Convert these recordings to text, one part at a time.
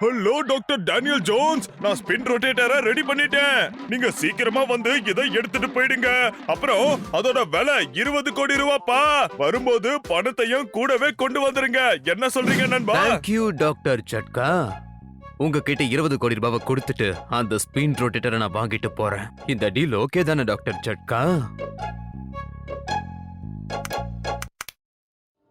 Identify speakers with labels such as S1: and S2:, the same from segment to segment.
S1: Hello doctor Daniel Jones, நான் spin ரொட்டேட்டரை ready பண்ணிட்டேன். நீங்க சீக்கிரமா வந்து இதை எடுத்துட்டு போயிடுங்க. அப்புறம் அதோட விலை 20 கோடி ரூபாப்பா. வரும்போது பணத்தையும் கூடவே கொண்டு வந்துருங்க. என்ன சொல்றீங்க நண்பா?
S2: Thank you doctor Jatka. உங்ககிட்ட 20 கோடி ரூபாவை கொடுத்துட்டு அந்த ஸ்பின் ரொட்டேட்டரை நான் வாங்கிட்டு போறேன். இந்த டீல் ஓகே தானே டாக்டர் ஜட்கா?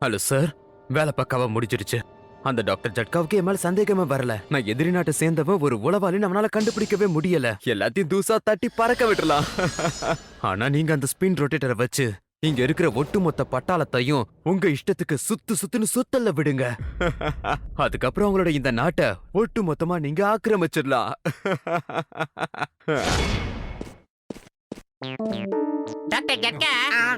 S2: ஹலோ சார், வேலை பக்காவா முடிஞ்சிருச்சு. அந்த டாக்டர் ஜட்காவுக்கு என் மேல சந்தேகமே வரல. நான் எதிரி நாட்டை சேர்ந்தவன் ஒரு உளவாளி நம்மளால கண்டுபிடிக்கவே முடியல. எல்லாத்தையும் தூசா தட்டி பறக்க விட்டுலாம். ஆனா நீங்க அந்த ஸ்பின் ரொட்டேட்டரை வச்சு இங்க இருக்கிற ஒட்டுமொத்த பட்டாளத்தையும் உங்க இஷ்டத்துக்கு சுத்துன்னு சுத்தல்ல விடுங்க. அதுக்கப்புறம் உங்களோட இந்த நாட்டை ஒட்டு மொத்தமா நீங்க ஆக்கிரமிச்சிடலாம்.
S3: டாக்டர் ஜட்கா,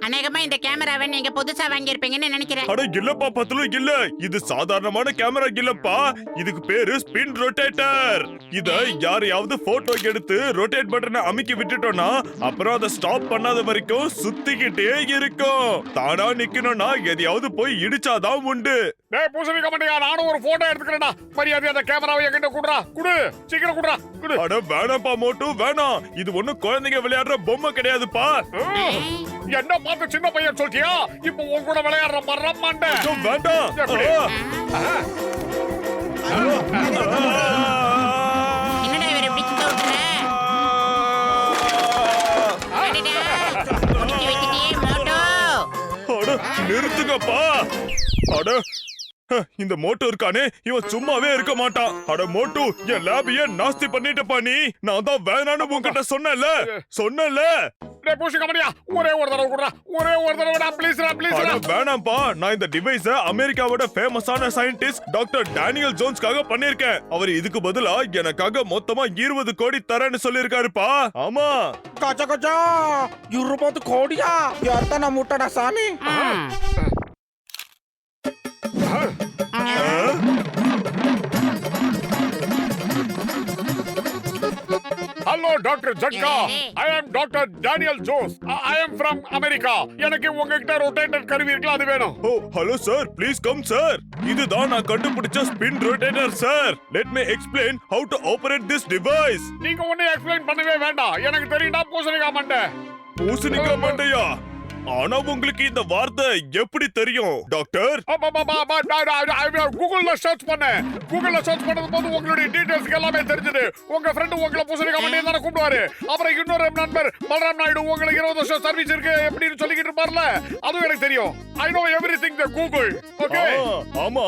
S3: அநேகமா இந்த கேமராவை நீங்க புதுசா வாங்கியிருப்பீங்கன்னு நினைக்கிறேன்.
S1: அட இல்லப்பா பத்லு, இல்ல. இது சாதாரணமான கேமரா இல்லப்பா. இதுக்கு பேரு ஸ்பின் ரொட்டேட்டர். இத யாரையாவது போட்டோ எடுத்து ரொட்டேட் பட்டனை அமுக்கி விட்டுட்டோம்னா அப்புறம் அதை ஸ்டாப் பண்ணாத வரைக்கும் சுத்திக்கிட்டே இருக்கும். தானா நிக்கணும்னா எதையாவது போய் இடிச்சாதான் உண்டு.
S4: டேய் பூசணி கமண்டியா, நானும் ஒரு போட்டோ எடுத்துக்கிறேன்டா. மரியாதை அந்த கேமராவை என்கிட்ட குடுறா. குடு, சீக்கிரம் குடுறா. குடு.
S1: அட வேணாம்ப்பா மோட்டு, வேணாம். இது ஒண்ணும் குழந்தைங்க விளையாடுற பொம்மை கிடையாதுப்பா.
S4: என்ன பார்த்து சின்ன பையன் சொல்லியா? இப்போ உன் கூட விளையாடுற மரம் மாண்டே.
S1: வேண்டாம்.
S3: என்னடா இவரை இப்படி சுத்த விட்டுற?
S1: அட நிறுத்துங்கப்பா. அட இந்த மோட்டு இருக்கானே, இவன் சும்மாவே இருக்க மாட்டான். அட மோட்டு, என் லேபிய நாஸ்தி பண்ணிட்டப்பா நீ. நான் தான் வேணான்னு உன்கிட்ட சொன்னேன்ல.
S4: டேய் பூசணி கமண்டியா, ஒரே ஒரு தடவை குடுறா. ஒரே ஒரு தடவை ப்ளீஸ்ரா.
S1: அட வேணாம்ப்பா. நான் இந்த டிவைஸ அமெரிக்காவோட ஃபேமஸான சயின்டிஸ்ட் டாக்டர் டேனியல் ஜோன்ஸ்காக பண்ணிருக்கேன். அவர் இதுக்கு பதிலா எனக்காக மொத்தமா 20 கோடி தரேன்னு சொல்லிருக்காருப்பா. ஆமா.
S5: கச்சா 20 கோடியா? எத்தனை முட்டடா சாமி?
S4: Hello doctor Jatka, I am doctor Daniel Jones. I am from America. எனக்கு உங்ககிட்ட ரொட்டேட்டர் கருவி இருக்குல்ல, அது வேணும்.
S1: Oh hello sir, please come sir. இதுதான் நான் கண்டுபிடிச்ச spin rotator sir. Let me explain how to operate this device.
S4: நீங்க ஒண்ணே எக்ஸ்பிளைன் பண்ணவே வேண்டாம். எனக்கு தெரியும்டா பூசணிக்காய் மண்டை.
S1: பூசணிக்காய் மண்டையா? ஆனா உங்களுக்கு இந்த வார்த்தை எப்படி தெரியும் டாக்டர்?
S4: கூகுள்ல சர்ச் பண்ணேன். கூகுள்ல சர்ச் பண்ணது போது உங்களுடைய டீடைல்ஸ் எல்லாமே தெரிஞ்சது. உங்க ஃப்ரெண்ட் உங்களை பூசணிக்காய் மண்டையை தானே கூப்பிடுவாரு. அப்புறம் இன்னொரு நண்பர் பலராம் நாயுடு உங்களுக்கு 20 வருஷம் சர்வீஸ் இருக்கு எப்படின்னு சொல்லிக்கிட்டு இருப்பார்ல, அதுவும் எனக்கு தெரியும். I know everything the Google. Okay.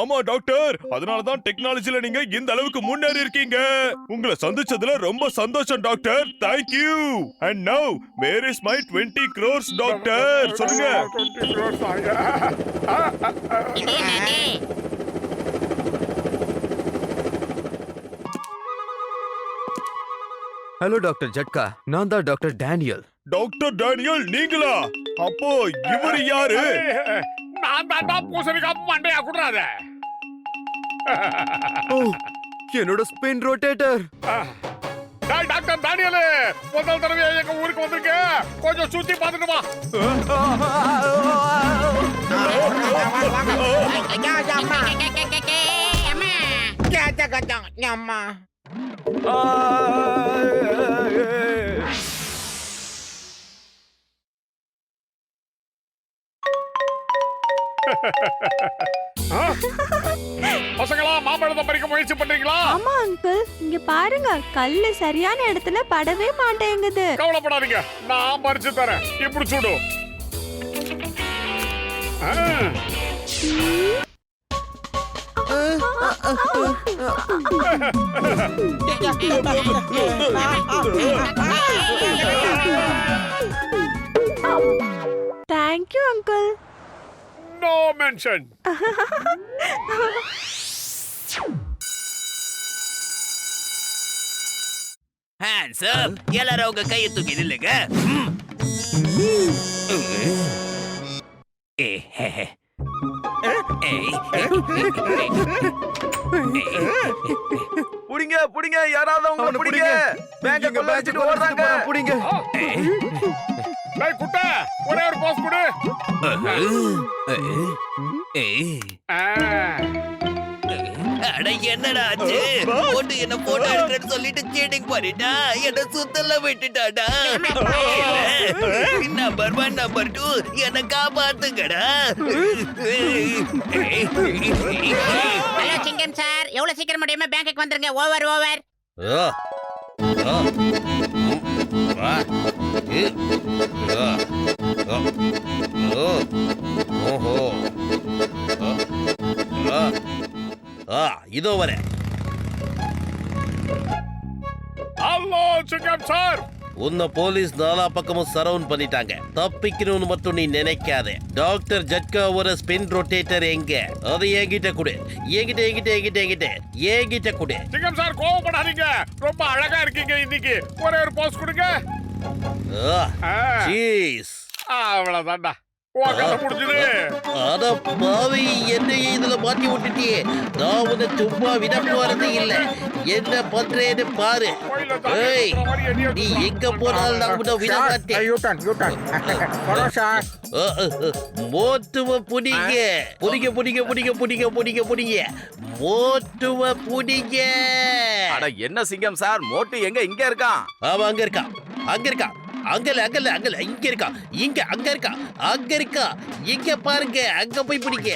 S1: ஆமா டாக்டர். அதனால தான் டெக்னாலஜில நீங்க இந்த அளவுக்கு முன்னேறி இருக்கீங்க. உங்களை சந்திச்சதுல ரொம்ப சந்தோஷம் doctor. Thank you. And now where is my 20 crores doctor? சொல்லுங்க.
S2: ஹலோ டாக்டர் ஜட்கா, நான் தான் டாக்டர் டேனியல்.
S1: டாக்டர் டேனியல் நீங்களா? அப்போ இவர் யாரு?
S4: நான் தான் பூசணிக்காய் மண்டையா குடுறாத.
S2: என்னோட ஸ்பின் ரொட்டேட்டர்.
S4: டாக்டர் டேனியல், முதல் தடவை எங்க ஊருக்கு வந்திருக்க. கொஞ்சம் சுத்தி பார்த்துட்டு வா. பசங்களா, மாம்பழத்தை பறிக்க முயற்சி பண்றீங்களா?
S6: ஆமா அங்கிள், இங்க பாருங்க, கல்லு சரியான இடத்துல படவே மாட்டேங்குது.
S4: கவலைப்படாதீங்க, நான் பறிச்சு தரேன். இப்படி சுடு.
S6: Thank you uncle.
S4: No mention.
S7: Hands up. எல்லாரும் உங்க கையை தூக்கி நில்லுங்க.
S5: புடிங்க புடிங்க, யாராவது அவங்க புடிங்க. பேங்க கொள்ள வச்சிட்டு ஓடுறாங்க. புடிங்க.
S4: டேய் குட்டை, ஒரே ஒரு பாஸ் கொடு.
S7: அட என்னடா ஆச்சு போட்டு என்ன போட்டோ எடுக்கிறேன்னு சொல்லிட்டு சீட்டிங் பண்ணிட்டா என்ன சுத்தல விட்டுட்டாடா நம்பர் 1 நம்பர் 2 என்ன காப்பாத்துங்கடா
S3: ஹலோ சிங்கம் சார், எவ்வளவு சீக்கிரம் முடியுமா பேங்க்குக்கு வந்துருங்க. Over over.
S7: இதோ வரேன்.
S4: ஹலோ சிங்கம் சார்.
S8: உன்னை போலீஸ் நாலா பக்கமும் சரவுண்ட் பண்ணிட்டாங்க. தப்பிக்கணும்னு மட்டும் நீ நினைக்காத. டாக்டர் ஜட்காவோட ஸ்பின் ரொட்டேட்டர் எங்க? அதை என்கிட்ட கொடு. என்கிட்ட கொடு.
S4: சிங்கம் சார் கோவப்படாதீங்க, ரொம்ப அழகா இருக்கீங்க இன்னைக்கு. ஒரே ஒரு போஸ் கொடுங்க.
S8: சீஸ்.
S4: அவ்வளவுதான்டா, உன் கதை முடிஞ்சது.
S8: அட பாவி, என்னையே இதுல மாட்டி விட்டுட்டியே. நான் உன்னை சும்மா விட போறது இல்ல. என்ன பண்றேன்னு பாரு. ஏய், நீ எங்க போனாலும் நான் உன்னை விட மாட்டேன். மோட்டுவ புடிங்க. புடிங்க. மோட்டுவ புடிங்க.
S5: அட என்ன சிங்கம் சார், மோட்டு எங்க? இங்க இருக்கான்.
S8: அவன் அங்க இருக்கான். அங்கல இங்க இருக்கா. அங்க இருக்கா. இங்க பாருங்க, அங்க போய் பிடிங்க.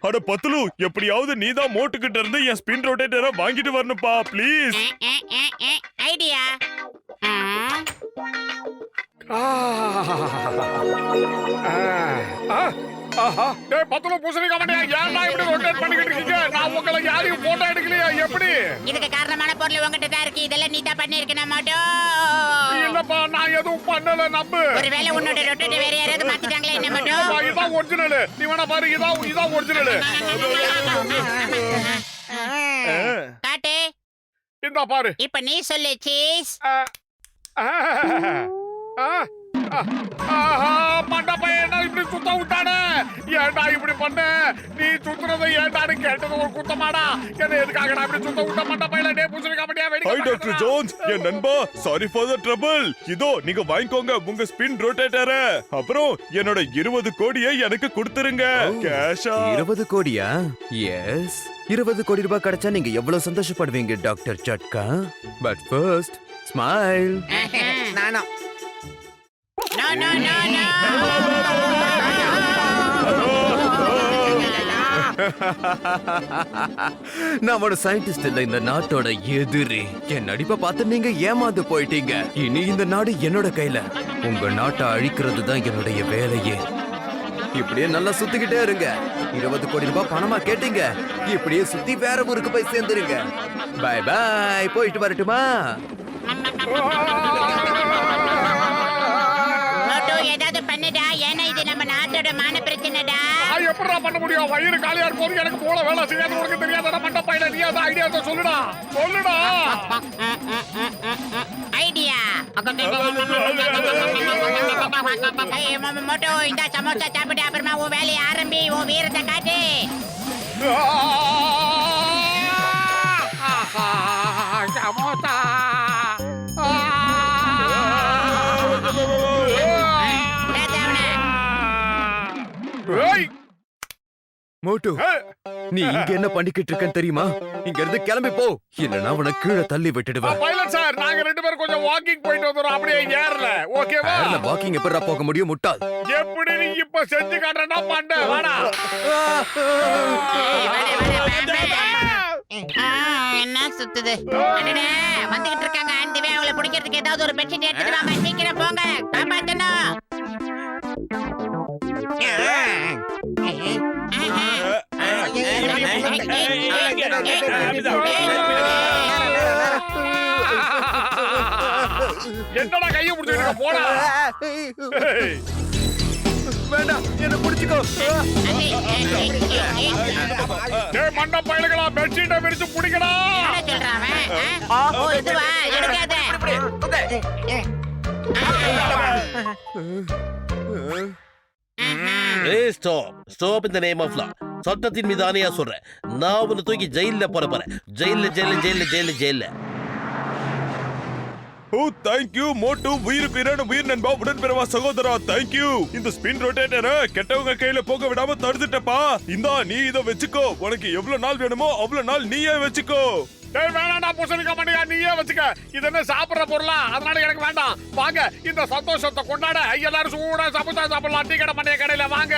S1: அட பத்துலு, எப்படியாவது நீதான் மோட்டுக்கிட்ட இருந்து என் ஸ்பின் ரொட்டேட்டரை வாங்கிட்டு வரணும்பா ப்ளீஸ்.
S3: ஐடியா.
S4: பத்துல பூசணிக்கா மண்டையா, ஏன்டா இப்படி ரொட்டேட் பண்ணிக்கிட்டு இருக்கீங்க? நான் உங்களை யாரையும் போட்டோ எடுக்கலையா? எப்படி?
S3: இதுக்கு காரணமான பொருள் உங்ககிட்ட தான் இருக்கு. இதெல்லாம் நீ தான் பண்ணிருக்கணும் மாட்டோம்.
S4: இல்லப்பா, நான் எதுவும் பண்ணல, நம்பு.
S3: ஒருவேளை உன்னோட ரொட்டேட் வேற யாராவது மாத்திட்டாங்களா என்ன மாட்டோம்?
S4: இதான் ஒரிஜினல். நீ வேணா பாரு, இதான் ஒரிஜினல்.
S3: காட்டு.
S4: இந்த பாரு.
S3: இப்ப நீ சொல்லு சீஸ்.
S4: மண்டப்பைய என்ன இப்படி சுத்த விட்டானே? ஏன்டா இப்படி பண்ண? நீ சுத்துறதை ஏன்டான்னு கேட்டது ஒரு குத்தமாடா? என்ன எதுக்காக இப்படி சுத்த விட்ட மண்டப்பையில? டே பூசணிக்கா மண்டையா,
S1: ஹாய் டாக்டர் ஜோன்ஸ், என் நண்பா. Sorry for the trouble. இதோ நீங்க வாங்கிக்கோங்க உங்க ஸ்பின் ரொட்டேட்டரை. அப்புறம் என்னோட 20 கோடியை எனக்கு கொடுத்துருங்க கேஷா.
S2: 20 கோடியா? எஸ், 20 கோடி ரூபாய் கிடைச்சா நீங்க எவ்வளவு சந்தோஷப்படுவீங்க doctor Jatka. But first smile.
S5: நானும்.
S3: No no no no.
S2: நான் ஒரு சயின்டிஸ்ட் இல்ல, இந்த நாட்டோட எதிரி. என் நடிப்பை பார்த்து நீங்க ஏமாந்து போயிட்டீங்க. இனி இந்த நாடு என்னோட கையில. உங்க நாட்டை அழிக்கிறது தான் என்னுடைய வேலையே. இப்படியே நல்லா சுத்திக்கிட்டே இருங்க. 20 கோடி ரூபாய் பணமா கேட்டீங்க, இப்படியே சுத்தி வேற ஊருக்கு போய் சேர்ந்துருங்க. பை பை, போயிட்டு வரட்டுமா?
S3: ஏதாவது பண்ணுடா, ஏன்னா இது நம்ம நாட்டோட மான பிரச்சனைடா.
S4: எப்படா பண்ண முடியும்? வயிறு காலியா இருக்கும், எனக்கு மூளை வேலை செய்யாது. உனக்கு தெரியாத மண்டப்பையில நீ ஏதாவது ஐடியா சொல்லுடா.
S3: ஐடியா. மோட்டோ, இந்த சமோசா சாப்பிட்டு அப்புறமா உன் வேலையை ஆரம்பி, உன் வீரத்தை காட்டு.
S4: சமோசா.
S2: மோட்டு, நீ இங்க என்ன பண்ணிக்கிட்டு இருக்கன்னு தெரியுமா? இங்க இருந்து கிளம்பி போ, இல்லனா உன கீழே தள்ளி விட்டுடுவேன்.
S4: பைலட் சார், நாங்க ரெண்டு பேரும் கொஞ்சம் வாக்கிங் போயிட்டு வந்தோம். அப்படியே ஏறல, ஓகேவா?
S2: ஏர்ல வாக்கிங் எப்பறா போக முடியும் முட்டாள்?
S4: எப்படி நீ இப்ப செஞ்சு காட்டுறனா? பண்ண வாடா.
S3: என்ன சுத்துது? வந்துகிட்டு இருக்காங்க. ஆண்டிவே அவளை பிடிக்கிறதுக்கு ஏதாவது ஒரு பெட்ஷீட் எடுத்துட்டு வாங்க. சீக்கிரம் போங்க, காப்பாத்தணும்.
S4: என்னடா கையை பிடிச்சிட்டு போடா.
S5: வேண்டாம், என்ன பிடிச்சுக்கோ.
S4: மண்ட பயலுகளா, பெட்ஷீட்டை விரிச்சு பிடிக்கடா.
S8: ஸ்டாப் இந்த நேம் ஆஃப் லா. சட்டத்தின் மீது ஆணையா சொல்றேன். நான் உன்னை தூக்கி ஜெயில போட போறேன். ஜெயில.
S1: ஓ தேங்க்யூ மோட்டு உயிருக்கு இரண உயிர் நண்பா உடன்பிறவா சகோதரா தேங்க்யூ. இந்த ஸ்பின் ரொட்டேட்டரை கெட்டவங்க கையில போக விடாம தடுத்துட்டப்பா. இந்தா நீ இத வச்சுக்கோ. உனக்கு எவ்வளவு நாள் வேணுமோ அவ்வளவு நாள் நீயே வச்சுக்கோ.
S4: டேய் வேணாடா பூசணிக்காய் மண்டையா, நீயே வச்சுக்க. இது என்ன சாப்பிடுற பொருளா? அதனால எனக்கு வேண்டாம். வாங்க இந்த சந்தோஷத்தை கொண்டாட எல்லாரும் சூடா சமோசா சாப்பிடலாம். டீ கடை மண்டைய கடையில வாங்க.